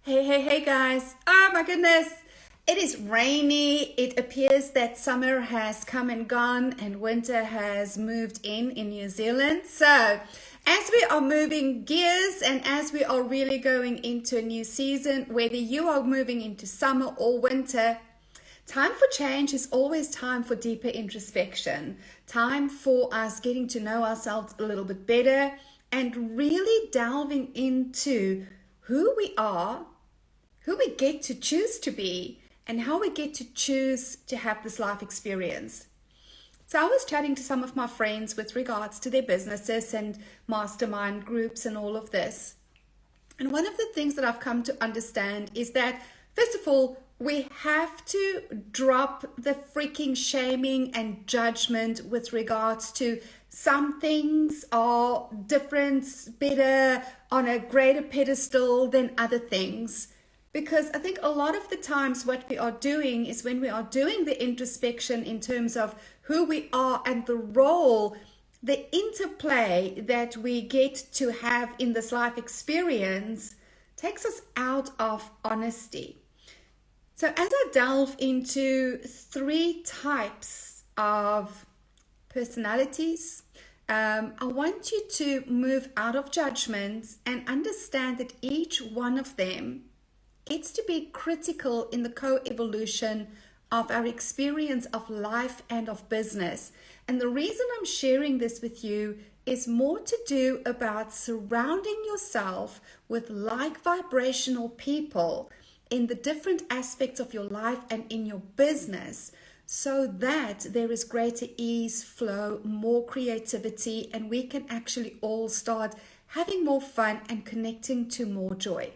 Hey guys. Oh my goodness. It is rainy. It appears that summer has come and gone and winter has moved in New Zealand. So, as we are moving gears and as we are really going into a new season, whether you are moving into summer or winter, time for change is always time for deeper introspection, time for us getting to know ourselves a little bit better and really delving into who we are, who we get to choose to be, and how we get to choose to have this life experience. So I was chatting to some of my friends with regards to their businesses and mastermind groups and all of this. And one of the things that I've come to understand is that, first of all, we have to drop the freaking shaming and judgment with regards to some things are different, better, on a greater pedestal than other things. Because I think a lot of the times what we are doing is when we are doing the introspection in terms of who we are and the role, the interplay that we get to have in this life experience takes us out of honesty. So as I delve into three types of personalities, I want you to move out of judgment and understand that each one of them gets to be critical in the co-evolution of our experience of life and of business. And the reason I'm sharing this with you is more to do about surrounding yourself with like vibrational people in the different aspects of your life and in your business, so that there is greater ease, flow, more creativity, and we can actually all start having more fun and connecting to more joy.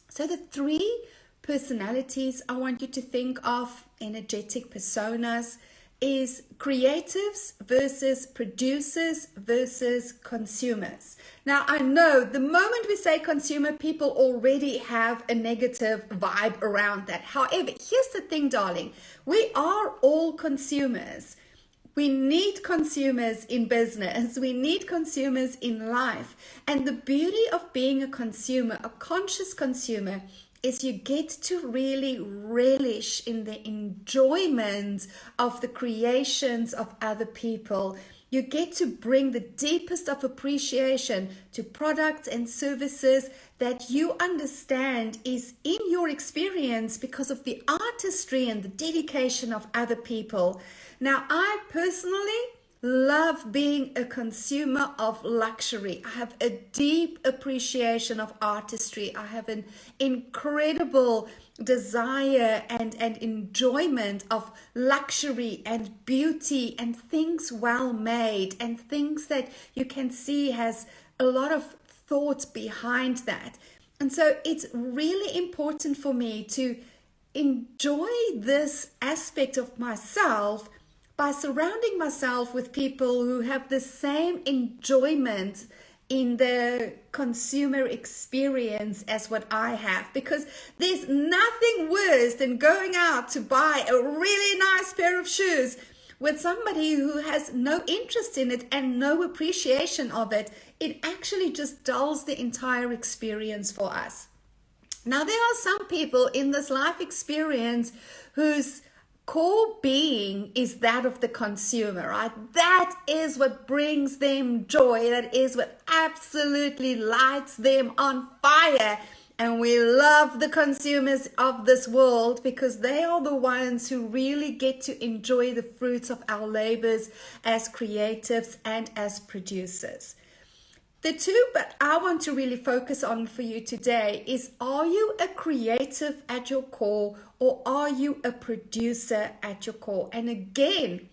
So the three personalities I want you to think of, energetic personas, is creatives versus producers versus consumers. Now, I know the moment we say consumer, people already have a negative vibe around that. However, here's the thing, darling. We are all consumers. We need consumers in business. We need consumers in life. And the beauty of being a consumer, a conscious consumer, is you get to really relish in the enjoyment of the creations of other people. You get to bring the deepest of appreciation to products and services that you understand is in your experience because of the artistry and the dedication of other people. Now, I personally love being a consumer of luxury. I have a deep appreciation of artistry. I have an incredible desire and enjoyment of luxury and beauty and things well made and things that you can see has a lot of thought behind that. And so it's really important for me to enjoy this aspect of myself by surrounding myself with people who have the same enjoyment in the consumer experience as what I have. Because there's nothing worse than going out to buy a really nice pair of shoes with somebody who has no interest in it and no appreciation of it. It actually just dulls the entire experience for us. Now, there are some people in this life experience whose core being is that of the consumer, right? That is what brings them joy. That is what absolutely lights them on fire. And we love the consumers of this world because they are the ones who really get to enjoy the fruits of our labors as creatives and as producers. The two that I want to really focus on for you today is, are you a creative at your core or are you a producer at your core? And again,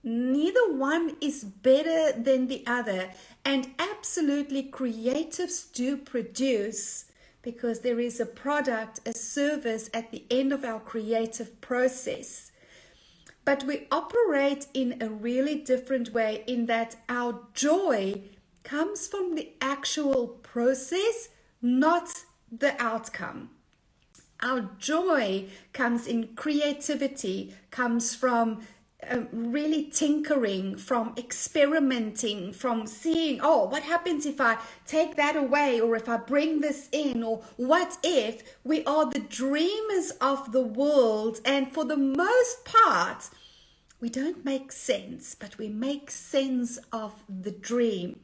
neither one is better than the other. And absolutely, creatives do produce because there is a product, a service at the end of our creative process. But we operate in a really different way in that our joy comes from the actual process, not the outcome. Our joy comes in creativity, comes from really tinkering, from experimenting, from seeing, oh, what happens if I take that away, or if I bring this in, or what if. We are the dreamers of the world, and for the most part, we don't make sense, but we make sense of the dream.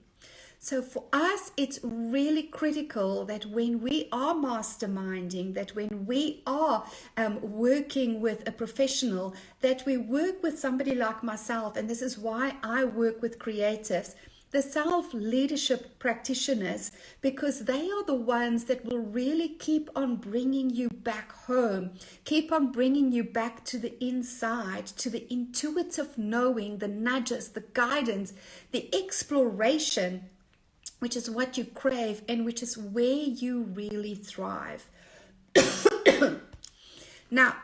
So for us, it's really critical that when we are masterminding, that when we are working with a professional, that we work with somebody like myself. And this is why I work with creatives, the self-leadership practitioners, because they are the ones that will really keep on bringing you back home, keep on bringing you back to the inside, to the intuitive knowing, the nudges, the guidance, the exploration, which is what you crave and which is where you really thrive. Now,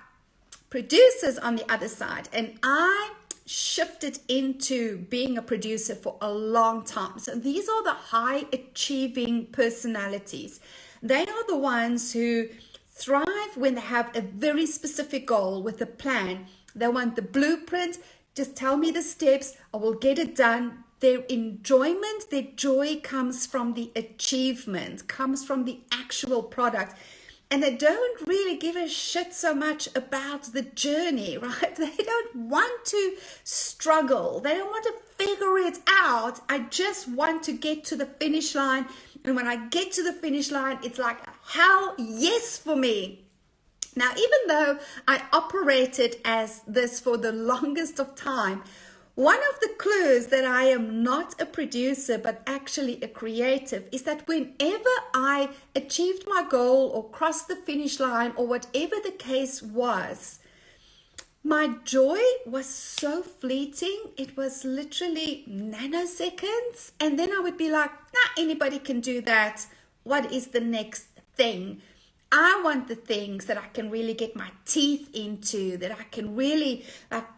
producers on the other side, and I shifted into being a producer for a long time. So these are the high achieving personalities. They are the ones who thrive when they have a very specific goal with a plan. They want the blueprint. Just tell me the steps, I will get it done. Their enjoyment, their joy comes from the achievement, comes from the actual product. And they don't really give a shit so much about the journey, right? They don't want to struggle. They don't want to figure it out. I just want to get to the finish line. And when I get to the finish line, it's like, hell yes for me. Now, even though I operated as this for the longest of time, one of the clues that I am not a producer, but actually a creative, is that whenever I achieved my goal or crossed the finish line or whatever the case was, my joy was so fleeting. It was literally nanoseconds. And then I would be like, nah, anybody can do that. What is the next thing? I want the things that I can really get my teeth into, that I can really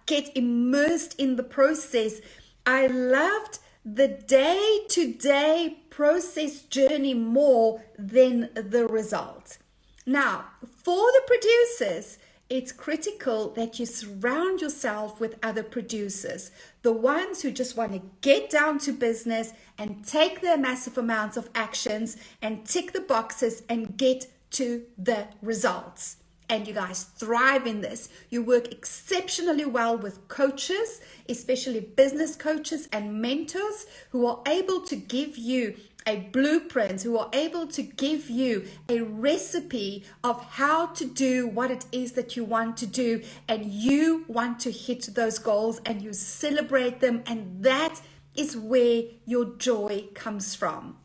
get immersed in the process. I loved the day-to-day process journey more than the result. Now, for the producers, it's critical that you surround yourself with other producers, the ones who just want to get down to business and take their massive amounts of actions and tick the boxes and get to the results. And you guys thrive in this. You work exceptionally well with coaches, especially business coaches and mentors, who are able to give you a blueprint, who are able to give you a recipe of how to do what it is that you want to do, and you want to hit those goals and you celebrate them, and that is where your joy comes from.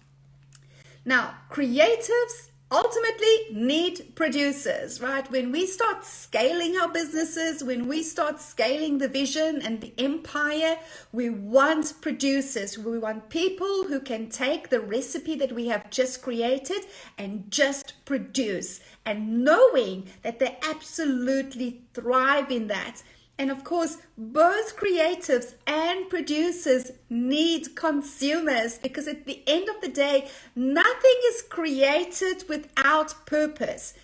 Now, creatives ultimately need producers, right? When we start scaling our businesses, when we start scaling the vision and the empire, we want producers. We want people who can take the recipe that we have just created and just produce, and knowing that they absolutely thrive in that. And of course, both creatives and producers need consumers, because at the end of the day, nothing is created without purpose.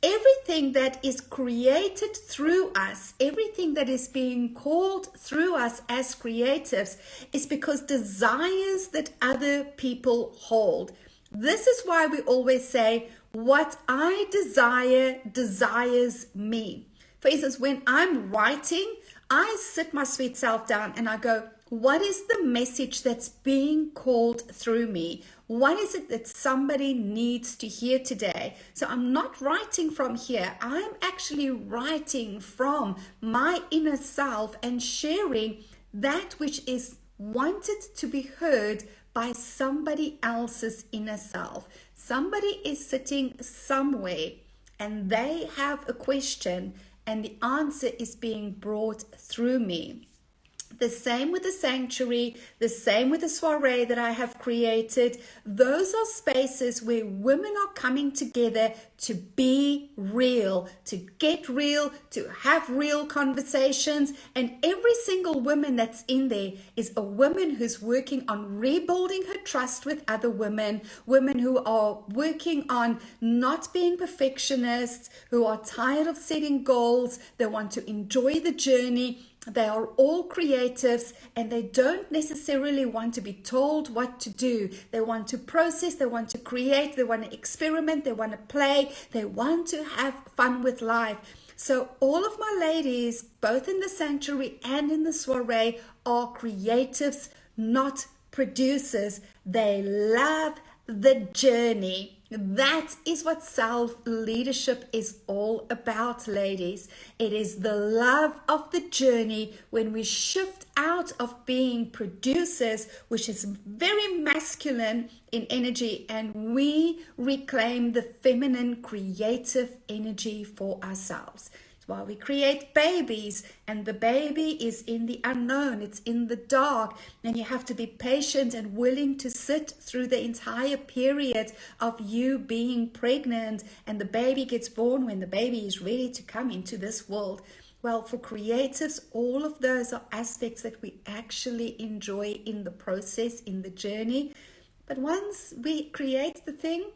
Everything that is created through us, everything that is being called through us as creatives, is because desires that other people hold. This is why we always say, what I desire desires me. For instance, when I'm writing, I sit my sweet self down and I go, what is the message that's being called through me? What is it that somebody needs to hear today? So I'm not writing from here. I'm actually writing from my inner self and sharing that which is wanted to be heard by somebody else's inner self. Somebody is sitting somewhere and they have a question, and the answer is being brought through me. The same with the sanctuary, the same with the soiree that I have created. Those are spaces where women are coming together to be real, to get real, to have real conversations. And every single woman that's in there is a woman who's working on rebuilding her trust with other women, women who are working on not being perfectionists, who are tired of setting goals. They want to enjoy the journey. They are all creatives, and they don't necessarily want to be told what to do. They want to process, they want to create, they want to experiment, they want to play, they want to have fun with life. So all of my ladies, both in the sanctuary and in the soiree, are creatives, not producers. They love the journey. That is what self-leadership is all about, ladies. It is the love of the journey when we shift out of being producers, which is very masculine in energy, and we reclaim the feminine creative energy for ourselves. While we create babies, and the baby is in the unknown, it's in the dark, and you have to be patient and willing to sit through the entire period of you being pregnant, and the baby gets born when the baby is ready to come into this world. Well, for creatives, all of those are aspects that we actually enjoy in the process, in the journey. But once we create the thing,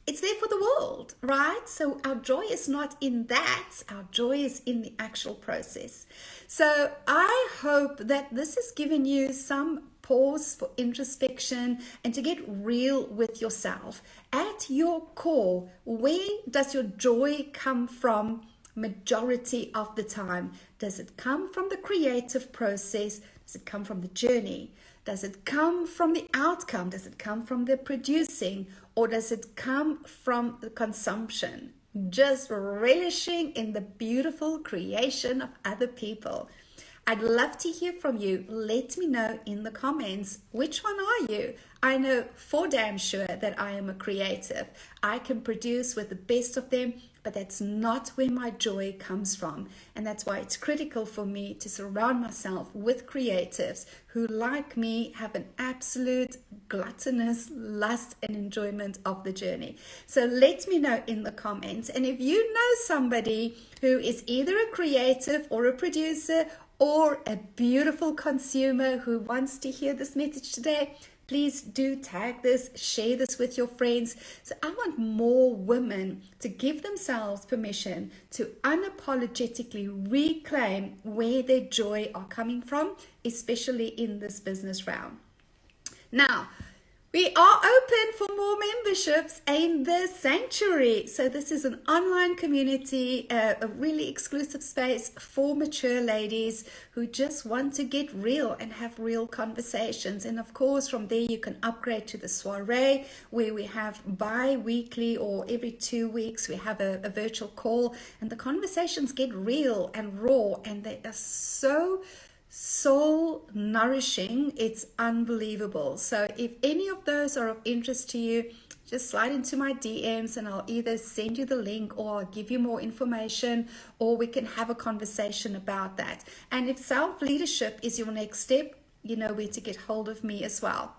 it's there for the world, right? So our joy is not in that. Our joy is in the actual process. So I hope that this has given you some pause for introspection and to get real with yourself. At your core, where does your joy come from majority of the time? Does it come from the creative process? Does it come from the journey? Does it come from the outcome? Does it come from the producing? Or does it come from the consumption? Just relishing in the beautiful creation of other people. I'd love to hear from you. Let me know in the comments, which one are you? I know for damn sure that I am a creative. I can produce with the best of them, but that's not where my joy comes from. And that's why it's critical for me to surround myself with creatives who, like me, have an absolute gluttonous lust and enjoyment of the journey. So let me know in the comments. And if you know somebody who is either a creative or a producer or a beautiful consumer who wants to hear this message today, please do tag this, share this with your friends. So I want more women to give themselves permission to unapologetically reclaim where their joy are coming from, especially in this business realm. Now, we are open for more memberships in the sanctuary. So this is an online community, a really exclusive space for mature ladies who just want to get real and have real conversations. And of course, from there you can upgrade to the soiree, where we have bi-weekly or every 2 weeks, we have a virtual call, and the conversations get real and raw, and they are so soul nourishing. It's unbelievable. So if any of those are of interest to you, just slide into my DMs and I'll either send you the link or I'll give you more information, or we can have a conversation about that. And if self-leadership is your next step, you know where to get hold of me as well.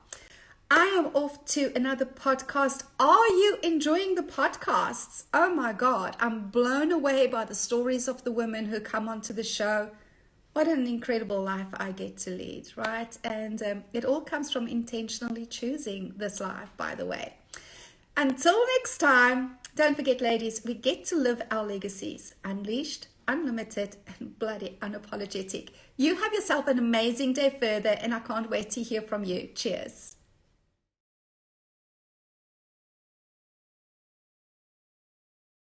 I am off to another podcast. Are you enjoying the podcasts? Oh my God, I'm blown away by the stories of the women who come onto the show. What an incredible life I get to lead, right? And it all comes from intentionally choosing this life, by the way. Until next time, don't forget, ladies, we get to live our legacies, unleashed, unlimited, and bloody unapologetic. You have yourself an amazing day further, and I can't wait to hear from you. Cheers.